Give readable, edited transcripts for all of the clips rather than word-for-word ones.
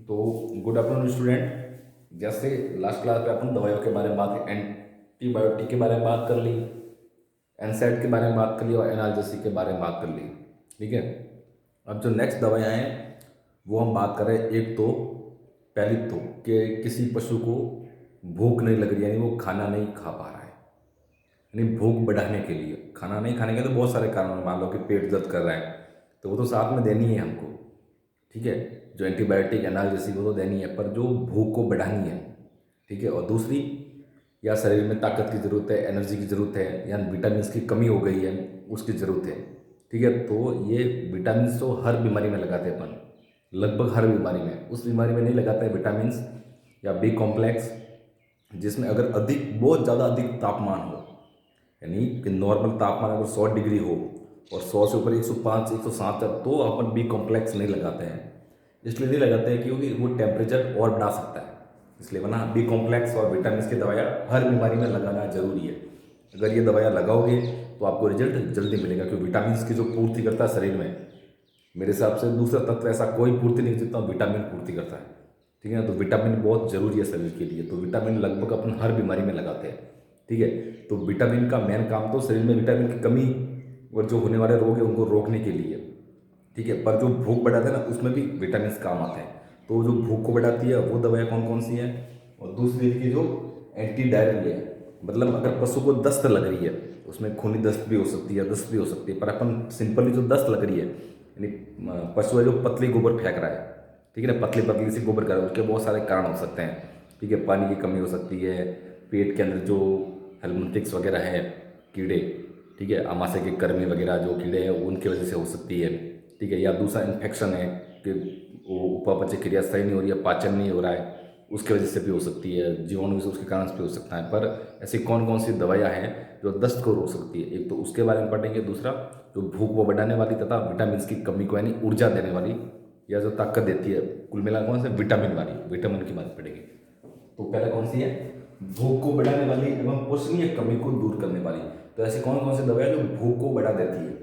तो good afternoon student. जैसे last class में अपन दवाइयों के बारे में बात, एंटीबायोटिक के बारे में बात कर ली, एनसाइड के बारे में बात कर ली और एनाल्जेसिक के बारे में बात कर ली। ठीक है, अब जो नेक्स्ट दवाइयाँ हैं वो हम बात कर रहे हैं। एक तो पहली तो कि किसी पशु को भूख नहीं लग रही है, यानी वो खाना नहीं खा पा रहा है, यानी भूख बढ़ाने के लिए। खाना नहीं खाने के तो बहुत सारे कारण हैं, मान लो कि पेट दर्द कर रहा है तो वो तो साथ में देनी है हमको। ठीक है, जो एंटीबायोटिक एनाल्जेसिक वो तो देनी है, पर जो भूख को बढ़ानी है। ठीक है, और दूसरी, या शरीर में ताकत की ज़रूरत है, एनर्जी की ज़रूरत है, या विटामिन की कमी हो गई है उसकी ज़रूरत है। ठीक है, तो ये विटामिन तो हर बीमारी में लगाते हैं अपन, लगभग हर बीमारी में। उस बीमारी में नहीं लगाते हैं विटामिन या बी कॉम्प्लेक्स जिसमें अगर अधिक, बहुत ज़्यादा अधिक तापमान हो, यानी कि नॉर्मल तापमान अगर 100 डिग्री हो और 100 से ऊपर 105 107 तक, तो अपन बी कॉम्प्लेक्स नहीं लगाते हैं। इसलिए नहीं लगाते हैं क्योंकि वो टेम्परेचर और बढ़ा सकता है, इसलिए। वरना बी कॉम्प्लेक्स और विटामिन की दवाइयाँ हर बीमारी में लगाना जरूरी है। अगर ये दवाइयाँ लगाओगे तो आपको रिजल्ट जल्दी मिलेगा, क्योंकि विटामिन की जो पूर्ति करता है शरीर में, मेरे हिसाब से दूसरा तत्व ऐसा कोई पूर्ति नहीं जितना विटामिन पूर्ति करता है। ठीक है, तो विटामिन बहुत ज़रूरी है शरीर के लिए, तो विटामिन लगभग अपन हर बीमारी में लगाते हैं। ठीक है, तो विटामिन का मेन काम तो शरीर में विटामिन की कमी और जो होने वाले रोग है उनको रोकने के लिए। ठीक है, पर जो भूख बढ़ाता है ना, उसमें भी विटामिन काम आते हैं। तो जो भूख को बढ़ाती है वो दवाइयाँ कौन कौन सी हैं, और दूसरी की जो एंटी डायरियल है, मतलब अगर पशु को दस्त लग रही है, उसमें खूनी दस्त भी हो सकती है, दस्त भी हो सकती है, पर अपन सिंपली जो दस्त लग रही है, यानी पशु है जो पतली गोबर फेंक रहा है, ठीक है ना, पतली पतली सी गोबर कर रहा है, उसके बहुत सारे कारण हो सकते हैं। ठीक है, पानी की कमी हो सकती है, पेट के अंदर जो हेलमिंथिक्स वगैरह है कीड़े, ठीक है, आमाशय के कर्मी वगैरह जो कीड़े हैं उनकी वजह से हो सकती है। ठीक है, या दूसरा इन्फेक्शन है कि वो उपापचय क्रिया सही नहीं हो रही है, पाचन नहीं हो रहा है, उसकी वजह से भी हो सकती है, जीवाणु से उसके कारण से भी हो सकता है। पर ऐसी कौन कौन सी दवाइयाँ हैं जो दस्त को रोक सकती है, एक तो उसके बारे में पढ़ेंगे। दूसरा, जो भूख को बढ़ाने वाली तथा विटामिन की कमी को यानी ऊर्जा देने वाली या जो ताकत देती है, कुल मिला कौन से विटामिन वाली, विटामिन की बात पड़ेगी। तो पहले कौन सी है, भूख को बढ़ाने वाली एवं पोषणीय कमी को दूर करने वाली। तो ऐसी कौन कौन सी दवाइयाँ जो भूख को बढ़ा देती है,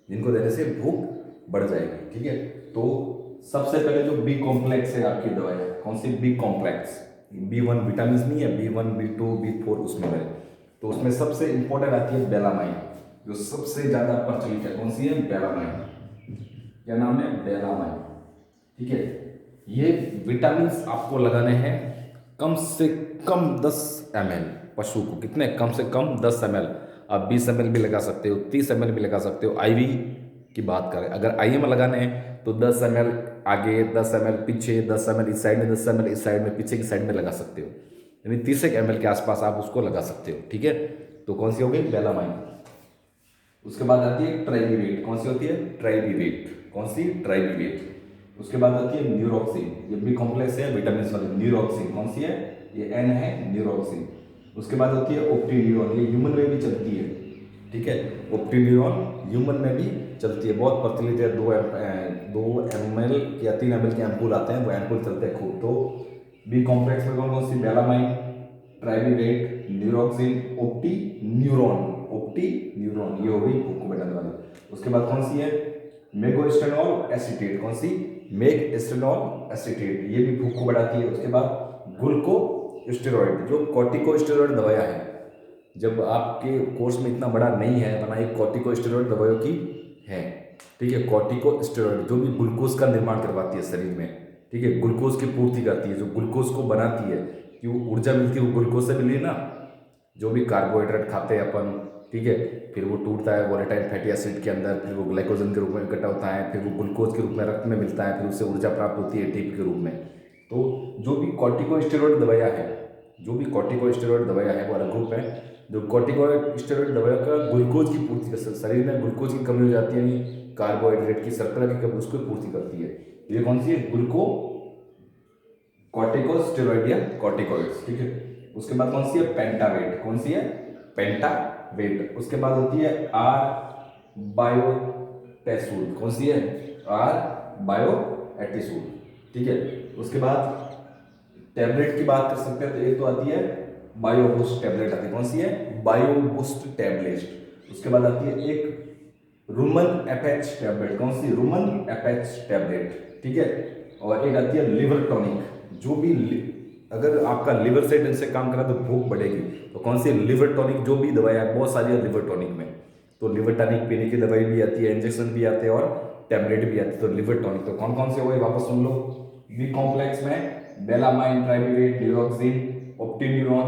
जिनको देने से भूख बढ़ जाएगी। ठीक है, तो सबसे पहले जो बी कॉम्प्लेक्स है आपकी दवाई, कौन सी, बी कॉम्प्लेक्स। B1 विटामिन नहीं है, B1 B2 B4 उसमें है। तो उसमें सबसे इंपॉर्टेंट आती है बेलामाइन, जो सबसे ज्यादा प्रचलित है। कौन सी है, बेलामाइन। क्या नाम है, बेलामाइन। ठीक है, ये विटामिन आपको लगाने हैं कम से कम 10 ml पशु को। कितने, कम से कम 10 ml। आप 20 ml भी लगा सकते हो, 30 ml भी लगा सकते हो। आईवी की बात करें, अगर आई में लगाने हैं तो 10 ml आगे, 10 ml पीछे, 10 ml इस साइड में, 10 ml इस साइड में, पीछे की साइड में लगा सकते हो, यानी 30 ml के आसपास आप उसको लगा सकते हो। ठीक है, तो कौन सी हो गई, बेलामाइन। उसके बाद आती है ट्राइवीवेट। कौन सी होती है, ट्राइवीवेट। कौन सी, ट्राइवीवेट। उसके बाद आती है न्यूरोक्सिन, ये भी कॉम्प्लेक्स है विटामिन वाली। न्यूरोक्सिन कौन सी है, ये एन है, न्यूरोक्सिन। उसके बाद होती है ओप्टिन्यूरॉन, ये ह्यूमन में भी चलती है। ठीक है, ओप्टिन्यूरॉन ह्यूमन में भी चलती है, बहुत प्रचलित है। 2 ml या 3 ml के एम्पूल आते हैं, वो एम्पूल चलते हैं खूब। तो बी कॉम्प्लेक्स में कौन कौन सी, बेलामाइन, ट्राइवीवेट, न्यूरोक्सिन, ओप्टिन्यूरॉन। ओप्टिन्यूरॉन ये हो गई भूख को बढ़ाने वाली। उसके बाद कौन सी है, मेगोस्टेनॉल एसीटेट। कौन सी, मेगस्टेनॉल एसीटेट, ये भी भूख को बढ़ाती है। उसके बाद ग्लूकोस्टेरॉइड, जो कॉर्टिकोस्टेरॉइड दवाइयाँ हैं, जब आपके कोर्स में इतना बड़ा नहीं है, वरना एक कॉर्टिकोस्टेरॉइड दवाइयों की है। ठीक है, कॉर्टिकोस्टेरॉइड जो भी ग्लूकोज का निर्माण करवाती है शरीर में। ठीक है, ग्लूकोज की पूर्ति करती है, जो ग्लूकोज को बनाती है, कि वो ऊर्जा मिलती है वो ग्लूकोज से मिली ना। जो भी कार्बोहाइड्रेट खाते हैं अपन, ठीक है, फिर वो टूटता है वोलेटाइल फैटी एसिड के अंदर, फिर वो ग्लाइकोजन के रूप में इकट्ठा होता है, फिर वो ग्लूकोज के रूप में रक्त में मिलता है, फिर उससे ऊर्जा प्राप्त होती है एटीपी के रूप में। तो जो भी कॉर्टिकोस्टेरॉइड दवाइयाँ हैं, जो भी कॉर्टिकोस्टेरॉइड दवाइयाँ हैं वो अलग ग्रुप है। जो कॉर्टिकोस्टेरॉइड दवाइयों का ग्लूकोज की पूर्ति कर, शरीर में ग्लूकोज की कमी हो जाती है, यानी कार्बोहाइड्रेट की, शर्करा की कमी, उसको पूर्ति करती है। ये कौन सी है, ग्लूको कॉर्टिकोस्टेरॉइड या कॉर्टिकॉइड्स। ठीक है, उसके बाद कौन सी है, पेंटावेट। कौन सी है, पेंटावेट। उसके बाद होती है आर बायोटेसूल। कौन सी है, आर बायोएटिसूल। ठीक है, उसके बाद टैबलेट की बात कर सकते हैं, तो एक तो आती है बायोबूस्ट टैबलेट आती है। कौन सी है, बायोबूस्ट टैबलेट। उसके बाद आती है एक रूमन एफएच टैबलेट। कौन सी, रूमन एफएच टैबलेट। ठीक है, और एक आती है लिवर टॉनिक, जो भी अगर आपका लिवर से ढंग से काम करा तो भूख बढ़ेगी। तो कौन सी लिवर टॉनिक, जो भी दवाई है बहुत सारी है लिवर टॉनिक में, तो लिवर टॉनिक पीने की दवाई भी आती है, इंजेक्शन भी आते हैं और टैबलेट भी आती है। तो लिवर टॉनिक तो कौन कौन से हुए वापस सुन लो। बी कॉम्प्लेक्स में बेलामाइन, ट्राइमेटेड, डिओक्सिन, ऑप्टिन्यूरॉन,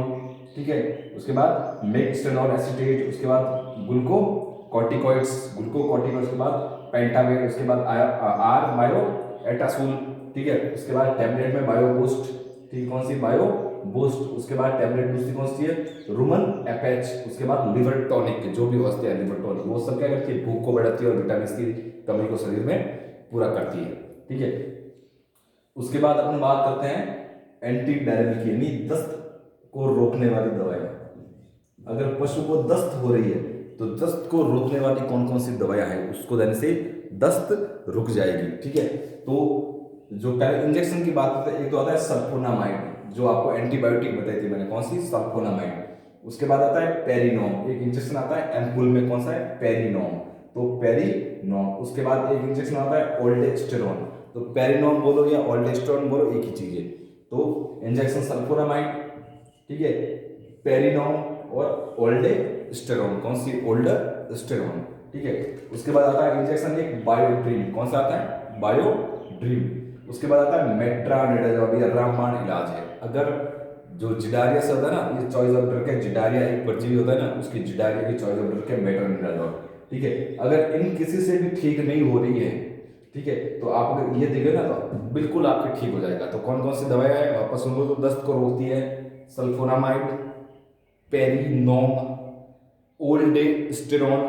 ठीक है। उसके बाद मेक्सटेनॉल एसीटेट, उसके बाद ग्लूकोकॉर्टिकॉइड्स, ग्लूकोकॉर्टिकॉइड्स के बाद पेंटावेर, उसके बाद आर बायो एटासूल, ठीक है। उसके बाद टैबलेट में बायो बूस्ट, ठीक है, कौन सी बायो बूस्ट। उसके बाद टैबलेट दूसरी कौन सी है, रूमन एपेच। उसके बाद लिवर टॉनिक, जो भी होती है लिवर टॉनिक, वो सब क्या करती है, भूख को बढ़ाती है और विटामिन की कमी को शरीर में पूरा करती है, ठीक है। उसके बाद अपन बात करते हैं एंटी डायरिया की, यानी दस्त को रोकने वाली दवाएं। अगर पशु को दस्त हो रही है तो दस्त को रोकने वाली कौन कौन सी दवाइयां हैं, उसको देने से दस्त रुक जाएगी, ठीक है। तो जो पहले इंजेक्शन की बात करते हैं, एक तो आता है सल्फोनामाइड, जो आपको एंटीबायोटिक बताई थी मैंने, कौन सी, सल्फोनामाइड। उसके बाद आता है पेरिनोम, एक इंजेक्शन आता है एम्पुल में, कौन सा है, पेरिनोम, तो पेरिनोम। उसके बाद एक इंजेक्शन आता है ओल्डेस्टेरोन, तो पेरिनोम बोलो या ओल्डेस्टेरोन बोलो एक ही चीज है। तो इंजेक्शन सल्फोनामाइड, ठीक है, पेरिनोम और ओल्डेस्टेरोन, कौन सी, ओल्डेस्टेरोन, ठीक है। उसके बाद आता है इंजेक्शन एक बायोड्रीम, कौन सा आता है, बायोड्रीम। उसके बाद आता है मेट्रानिडाजोल, ये रामबाण इलाज है। अगर जो जिडारिया से होता है ना, ये चॉइस ऑफ ड्रग है, जिडारिया एक परजीवी होता है ना, उसकी जिडारिया की चॉइस ऑफ ड्रग है मेट्रानिडाजोल, ठीक है। अगर इन किसी से भी ठीक नहीं हो रही है, ठीक है, तो आप अगर ये देंगे ना तो बिल्कुल आपके ठीक हो जाएगा। तो कौन कौन सी दवाएं हैं वापस सुन लो, तो दस्त को रोकती है सल्फोनामाइड, पेरिनोम, ओल्डेस्टेरोन,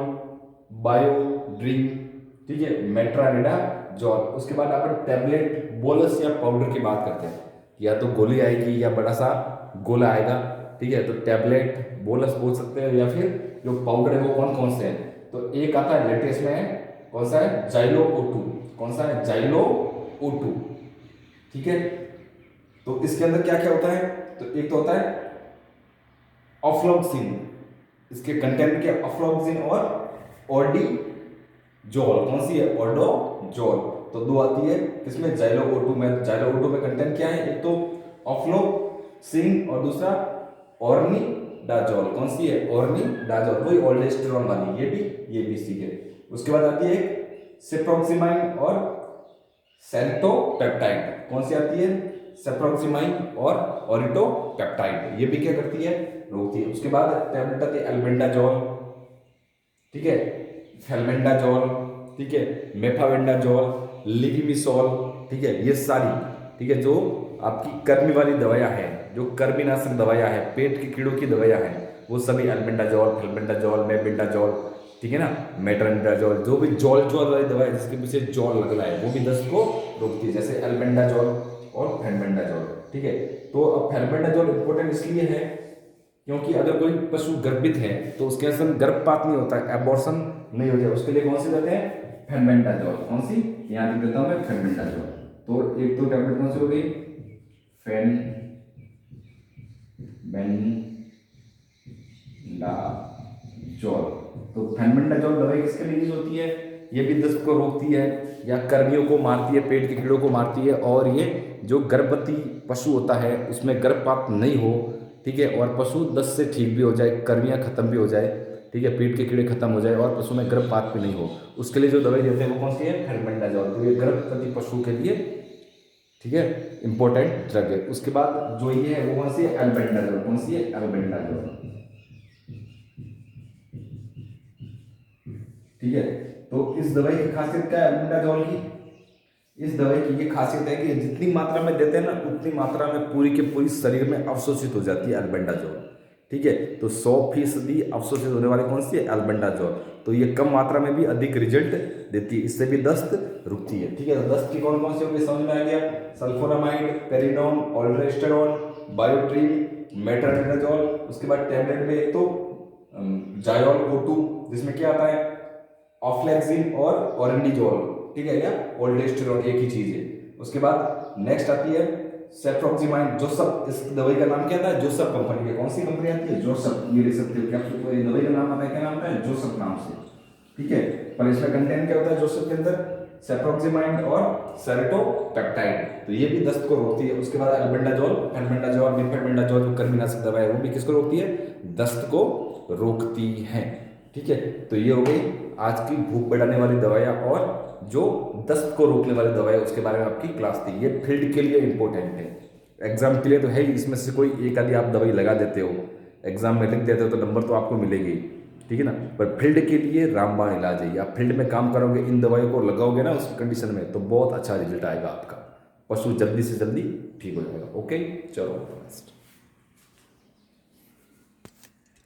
बायोड्रीम, ठीक है, मेट्रानिडाजोल। उसके बाद अपन टैबलेट, बोलस या पाउडर की बात करते हैं, या तो गोली आएगी या बड़ा सा गोला आएगा, ठीक है। तो टैबलेट, बोलस बोल सकते हैं, या फिर जो पाउडर है वो कौन कौन से हैं, तो एक आता है लेटेस्ट में, कौन सा है, जाइलो O2, कौन सा है, जाइलो O2, ठीक है। तो इसके अंदर क्या क्या होता है, तो एक तो होता है ऑफ्लोक्सिन, इसके कंटेंट क्या, ऑफ्लोक्सिन और ऑर्डिजोल, कौन सी है, ऑर्डोजोल। तो दो आती है किसमें, जाइलो O2 में। जाइलो O2 में कंटेंट क्या है, एक तो ऑफ्लोक्सिन और दूसरा ऑर्निडाजोल, कौन सी है, ऑर्निडाजोल, वही ओल्डेस्टेरोन वाली, ये भी सी है। उसके बाद आती है सेप्रोक्सिमाइन और सेंटोपेप्टाइड, कौन सी आती है, सेप्रोक्सिमाइन और ऑरिटोपेप्टाइड, ये भी क्या करती है, रोकती है। उसके बाद टैबलेट आती है एल्बेंडाजोल, ठीक है, फेल्बेंडाजोल, ठीक है, मेफावेंडाजोल, लिविमिसोल, ठीक है, ये सारी, ठीक है, जो आपकी कर्मी वाली दवाइयाँ हैं, जो कर्मीनाशक दवाइयाँ हैं, पेट के कीड़ों की दवाइयाँ हैं, वो सभी एल्बेंडाजोल, फेल्बेंडाजोल, मेफेंडाजोल, ठीक है ना, मेट्रानिडाजोल, जो भी जोल वाली दवा है जिसके पीछे जोल लग रहा है, वो भी दस्त को रोकती है, जैसे एल्बेंडाजोल और फेल्बेंडाजोल, ठीक है। तो अब फेल्बेंडाजोल इंपॉर्टेंट इसलिए है क्योंकि अगर कोई पशु गर्भित है तो उसके अंदर गर्भपात नहीं होता है, एबॉर्शन नहीं हो जाए, उसके लिए कौन सी देते हैं, फेल्बेंडाजोल, कौन सी, यहाँ लिख देता हूँ मैं, फेल्बेंडाजोल। तो एक तो टैबलेट कौन सी हो गई, फेल्बेंडाजोल। तो फेल्बेंडाजोल दवाई किसके लिए यूज होती है, ये भी दस्त को रोकती है या कर्मियों को मारती है, पेट के कीड़ों को मारती है, और ये जो गर्भवती पशु होता है उसमें गर्भपात नहीं हो, ठीक है, और पशु दस्त से ठीक भी हो जाए, कर्मियाँ खत्म भी हो जाए, ठीक है, पेट के कीड़े खत्म हो जाए और पशु में गर्भपात भी नहीं हो, उसके लिए जो दवाई देते हैं वो कौन सी है, फेल्बेंडाजोल। तो ये गर्भवती पशु के लिए, ठीक है, इंपॉर्टेंट ड्रग है। उसके बाद जो ये है वो कौन सी है, एल्बेंडाजोल, कौन सी है, एल्बेंडाजोल, ठीक है। तो इस दवाई की खासियत क्या है, एल्बेंडाजोल की, इस दवाई की ये खासियत है कि जितनी मात्रा में देते हैं ना उतनी मात्रा में पूरी के पूरी शरीर में अवशोषित हो जाती है एल्बेंडाजोल, ठीक है। तो 100% अवशोषित होने वाली कौन सी है, एल्बेंडाजोल। तो ये कम मात्रा में भी अधिक रिजल्ट देती है, इससे भी दस्त रुकती है, ठीक है। तो दस्त की कौन कौन सी होगी समझ में आ गया, सल्फोनामाइड, पेरिनोम, ओल्ड्रेस्टेरोन, बायोट्रीन, मेट्रानिडाजोल। उसके बाद टैबलेट में एक तो जायोल O2, जिसमें क्या आता है, ऑफ्लेक्सिन और ऑरेंडिजोल, ठीक है, या ओल्डेस्टेरोन एक ही चीज है। उसके बाद नेक्स्ट आती है सेफ्रोक्सिमाइन, जोसेफ, इस दवाई का नाम क्या था, जोसेफ कंपनी की, कौन सी कंपनी आती है, जोसेफ, ये लिख सकते हो क्या, दवाई का नाम आता है, क्या नाम है, जोसेफ नाम से, ठीक है। पर इसमें कंटेंट क्या होता है जोसेफ के अंदर, सेप्रोक्सिमाइन और सेरोटोपेप्टाइड, तो ये भी दस्त को रोकती है। उसके बाद अल्बेंडाजोल, फेनबेंडाजोल, मीथाइलबेंडाजोल, जो कर्मिनाशक दवा है वो भी किसको रोकती है, दस्त को रोकती है। ठीक है, तो ये हो गई आज की भूख बढ़ाने वाली दवाइयाँ और जो दस्त को रोकने वाली दवाई उसके बारे में आपकी क्लास थी। ये फील्ड के लिए इंपॉर्टेंट है, एग्जाम के लिए तो है ही, इसमें से कोई एक आधी आप दवाई लगा देते हो, एग्जाम में लिख देते हो तो नंबर तो आपको मिलेगी, ठीक है ना। पर फील्ड के लिए रामबाण इलाज है, आप फील्ड में काम करोगे, इन दवाइयों को लगाओगे ना उस कंडीशन में, तो बहुत अच्छा रिजल्ट आएगा आपका, पशु जल्दी से जल्दी ठीक हो जाएगा। ओके, चलो नेक्स्ट।